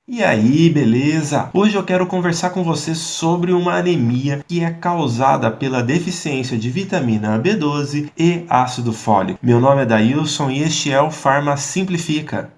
E aí, beleza? Hoje eu quero conversar com você sobre uma anemia que é causada pela deficiência de vitamina B12 e ácido fólico. Meu nome é Dailson e este é o Farma Simplifica.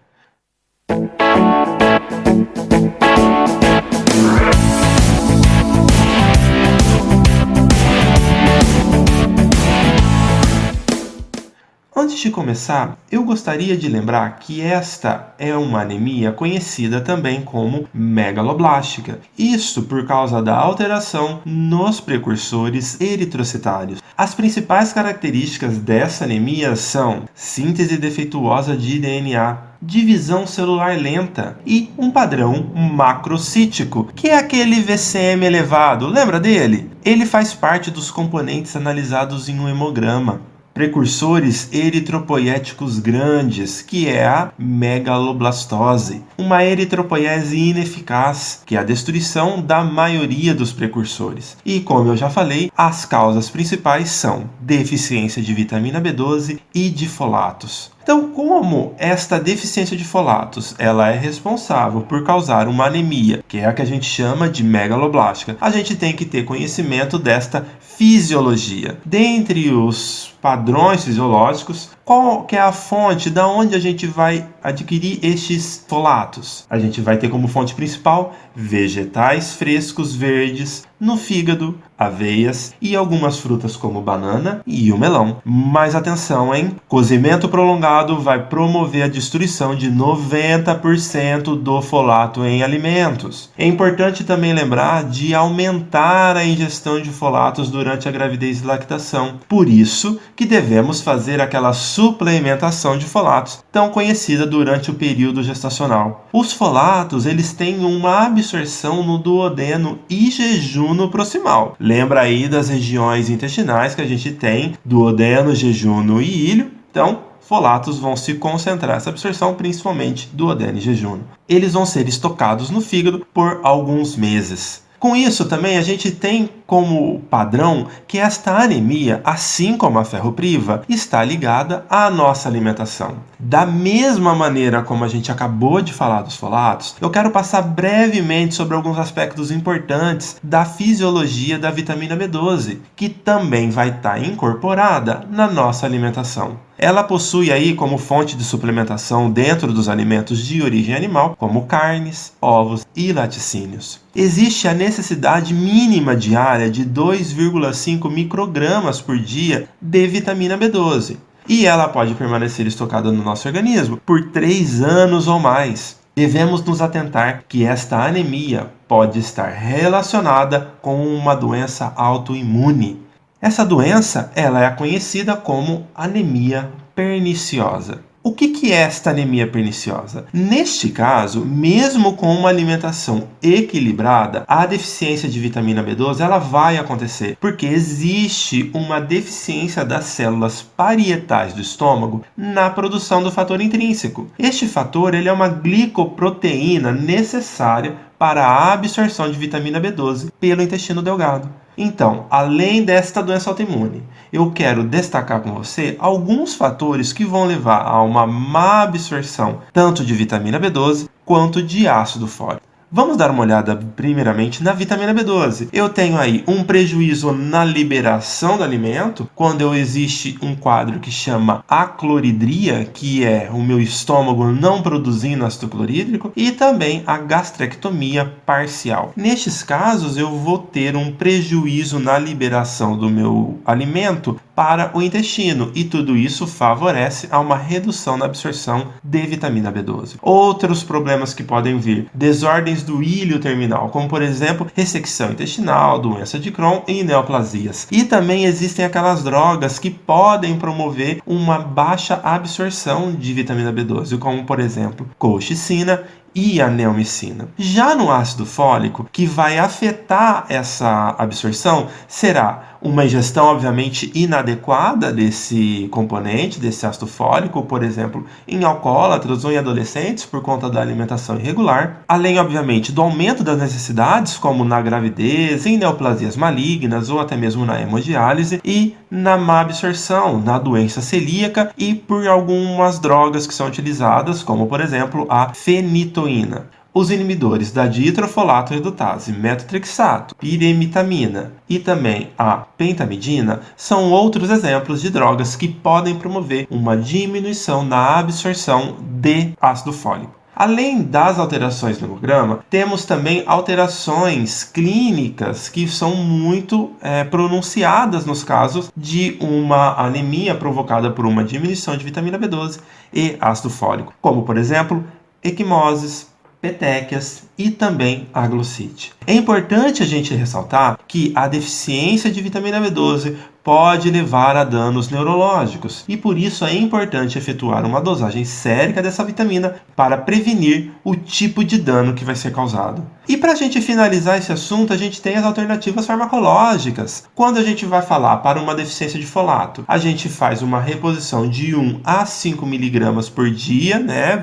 Antes de começar, eu gostaria de lembrar que esta é uma anemia conhecida também como megaloblástica. Isso por causa da alteração nos precursores eritrocitários. As principais características dessa anemia são síntese defeituosa de DNA, divisão celular lenta e um padrão macrocítico, que é aquele VCM elevado. Lembra dele? Ele faz parte dos componentes analisados em um hemograma. Precursores eritropoéticos grandes, que é a megaloblastose. Uma eritropoiese ineficaz, que é a destruição da maioria dos precursores. E como eu já falei, as causas principais são deficiência de vitamina B12 e de folatos. Então, como esta deficiência de folatos ela é responsável por causar uma anemia, que é a que a gente chama de megaloblástica, a gente tem que ter conhecimento desta fisiologia. Dentre os padrões fisiológicos, qual que é a fonte da onde a gente vai adquirir estes folatos? A gente vai ter como fonte principal vegetais frescos verdes no fígado, aveias e algumas frutas como banana e o melão. Mas atenção, hein? Cozimento prolongado vai promover a destruição de 90% do folato em alimentos. É importante também lembrar de aumentar a ingestão de folatos durante a gravidez e lactação. Por isso que devemos fazer aquela suplementação de folatos, tão conhecida durante o período gestacional. Os folatos, eles têm uma absorção no duodeno e jejuno proximal. Lembra aí das regiões intestinais que a gente tem, duodeno, jejuno e ilho? Então, folatos vão se concentrar essa absorção, principalmente duodeno e jejuno. Eles vão ser estocados no fígado por alguns meses. Com isso também a gente tem como padrão que esta anemia, assim como a ferropriva, está ligada à nossa alimentação. Da mesma maneira como a gente acabou de falar dos folatos, eu quero passar brevemente sobre alguns aspectos importantes da fisiologia da vitamina B12, que também vai estar incorporada na nossa alimentação. Ela possui aí como fonte de suplementação dentro dos alimentos de origem animal, como carnes, ovos e laticínios. Existe a necessidade mínima diária de 2,5 microgramas por dia de vitamina B12. E ela pode permanecer estocada no nosso organismo por 3 anos ou mais. Devemos nos atentar que esta anemia pode estar relacionada com uma doença autoimune. Essa doença ela é conhecida como anemia perniciosa. O que é esta anemia perniciosa? Neste caso, mesmo com uma alimentação equilibrada, a deficiência de vitamina B12 ela vai acontecer, porque existe uma deficiência das células parietais do estômago na produção do fator intrínseco. Este fator ele é uma glicoproteína necessária para a absorção de vitamina B12 pelo intestino delgado. Então, além desta doença autoimune, eu quero destacar com você alguns fatores que vão levar a uma má absorção tanto de vitamina B12 quanto de ácido fólico. Vamos dar uma olhada primeiramente na vitamina B12. Eu tenho aí um prejuízo na liberação do alimento, quando existe um quadro que chama acloridria, que é o meu estômago não produzindo ácido clorídrico, e também a gastrectomia parcial. Nestes casos, eu vou ter um prejuízo na liberação do meu alimento para o intestino, e tudo isso favorece a uma redução na absorção de vitamina B12. Outros problemas que podem vir: desordens do íleo terminal, como por exemplo ressecção intestinal, doença de Crohn e neoplasias. E também existem aquelas drogas que podem promover uma baixa absorção de vitamina B12, como por exemplo colchicina e a neomicina. Já no ácido fólico, que vai afetar essa absorção, será uma ingestão obviamente inadequada desse componente, desse ácido fólico, por exemplo, em alcoólatras ou em adolescentes por conta da alimentação irregular, além obviamente do aumento das necessidades, como na gravidez, em neoplasias malignas ou até mesmo na hemodiálise, e na má absorção, na doença celíaca e por algumas drogas que são utilizadas, como por exemplo a fenitoína. Os inibidores da dihidrofolato redutase, metotrexato, pirimitamina e também a pentamidina são outros exemplos de drogas que podem promover uma diminuição na absorção de ácido fólico. Além das alterações no hemograma, temos também alterações clínicas que são muito pronunciadas nos casos de uma anemia provocada por uma diminuição de vitamina B12 e ácido fólico, como por exemplo, equimoses, petequias e também a glossite. É importante a gente ressaltar que a deficiência de vitamina B12 pode levar a danos neurológicos e por isso é importante efetuar uma dosagem sérica dessa vitamina para prevenir o tipo de dano que vai ser causado. E para a gente finalizar esse assunto, a gente tem as alternativas farmacológicas. Quando a gente vai falar para uma deficiência de folato, a gente faz uma reposição de 1 a 5 mg por dia,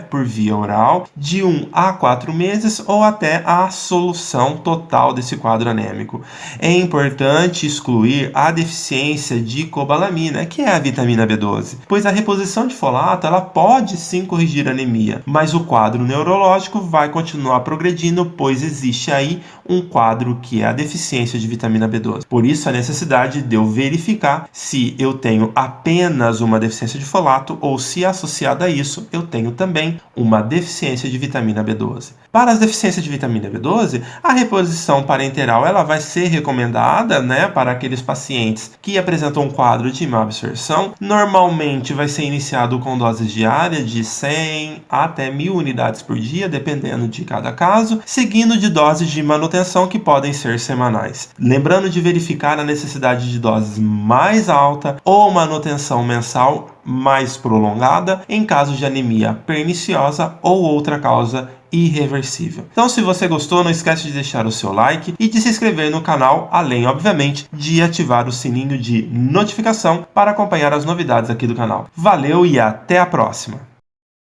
por via oral, de 1 a 4 meses ou até a solução total desse quadro anêmico. É importante excluir a deficiência de cobalamina, que é a vitamina B12, pois a reposição de folato ela pode sim corrigir a anemia, mas o quadro neurológico vai continuar progredindo, pois existe aí um quadro que é a deficiência de vitamina B12. Por isso a necessidade de eu verificar se eu tenho apenas uma deficiência de folato ou se associada a isso eu tenho também uma deficiência de vitamina B12. Para as deficiências de vitamina B12, a reposição parenteral ela vai ser recomendada, para aqueles pacientes que apresentam um quadro de má absorção. Normalmente vai ser iniciado com doses diárias de 100 até 1000 unidades por dia, dependendo de cada caso, seguindo de doses de manutenção que podem ser semanais. Lembrando de verificar a necessidade de doses mais alta ou manutenção mensal mais prolongada em caso de anemia perniciosa ou outra causa irreversível. Então, se você gostou, não esquece de deixar o seu like e de se inscrever no canal, além, obviamente, de ativar o sininho de notificação para acompanhar as novidades aqui do canal. Valeu e até a próxima!